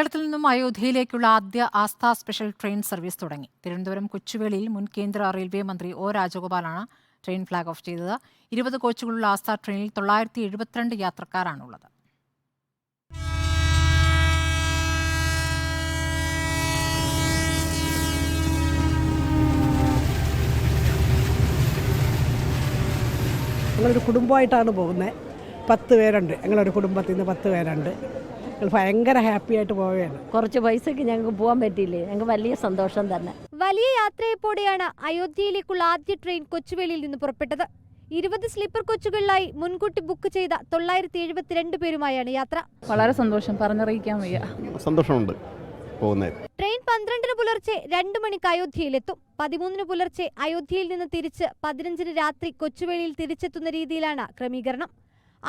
കേരളത്തിൽ നിന്നും അയോധ്യയിലേക്കുള്ള ആദ്യ ആസ്ഥ സ്പെഷ്യൽ ട്രെയിൻ സർവീസ് തുടങ്ങി. തിരുവനന്തപുരം കൊച്ചുവേളിയിൽ മുൻ കേന്ദ്ര റെയിൽവേ മന്ത്രി ഒ രാജഗോപാലാണ് ട്രെയിൻ ഫ്ളാഗ് ഓഫ് ചെയ്തത്. 20 കോച്ചുകളുള്ള ആസ്ഥ ട്രെയിനിൽ 972 യാത്രക്കാരാണുള്ളത്. ഞങ്ങളൊരു കുടുംബമായിട്ടാണ് പോകുന്നത്. 10 പേരുണ്ട്. ഞങ്ങളൊരു കുടുംബത്തിൽ നിന്ന് 10 പേരുണ്ട്. ഭയങ്കര ഹാപ്പി ആയിട്ട് പോവുകയാണ്. കുറച്ച് പൈസക്ക് ഞങ്ങൾക്ക് പോകാൻ പറ്റിയില്ലേ, ഞങ്ങൾക്ക് വലിയ സന്തോഷം തന്നെ. വലിയ യാത്രയെപ്പോടെയാണ് അയോധ്യയിലേക്കുള്ള ആദ്യ ട്രെയിൻ കൊച്ചുവേളിയിൽ നിന്ന് പുറപ്പെട്ടത്. 20 സ്ലീപ്പർ കോച്ചുകളിലായി മുൻകൂട്ടി ബുക്ക് ചെയ്ത 972 പേരുമായാണ് യാത്ര. വളരെ സന്തോഷം, പറഞ്ഞറിയിക്കാൻ വയ്യ. സന്തോഷമുണ്ട്. ട്രെയിൻ 12 പുലർച്ചെ 2 മണിക്ക് അയോധ്യയിലെത്തും. 13 പുലർച്ചെ അയോധ്യയിൽ നിന്ന് തിരിച്ച് 15 രാത്രി കൊച്ചുവേളിയിൽ തിരിച്ചെത്തുന്ന രീതിയിലാണ് ക്രമീകരണം.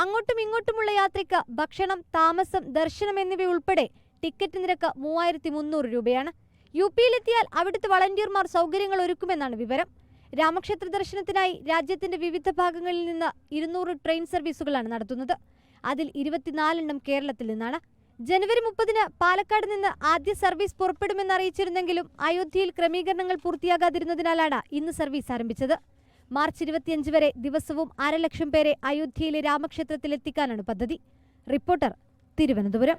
അങ്ങോട്ടും ഇങ്ങോട്ടുമുള്ള യാത്രയ്ക്ക് ഭക്ഷണം, താമസം, ദർശനം എന്നിവയുൾപ്പെടെ ടിക്കറ്റ് നിരക്ക് 3300 രൂപയാണ്. UP-യിലെത്തിയാൽ അവിടുത്തെ വളണ്ടിയർമാർ സൗകര്യങ്ങൾ ഒരുക്കുമെന്നാണ് വിവരം. രാമക്ഷേത്ര ദർശനത്തിനായി രാജ്യത്തിന്റെ വിവിധ ഭാഗങ്ങളിൽ നിന്ന് 200 ട്രെയിൻ സർവീസുകളാണ് നടത്തുന്നത്. അതിൽ 24 കേരളത്തിൽ നിന്നാണ്. ജനുവരി 30 പാലക്കാട് നിന്ന് ആദ്യ സർവീസ് പുറപ്പെടുമെന്ന് അറിയിച്ചിരുന്നെങ്കിലും അയോധ്യയിൽ ക്രമീകരണങ്ങൾ പൂർത്തിയാകാതിരുന്നതിനാലാണ് ഇന്ന് സർവീസ് ആരംഭിച്ചത്. മാർച്ച് 25 വരെ ദിവസവും 1.5 ലക്ഷം പേരെ അയോധ്യയിലെ രാമക്ഷേത്രത്തിൽ എത്തിക്കാനാണ് പദ്ധതി. റിപ്പോർട്ടർ, തിരുവനന്തപുരം.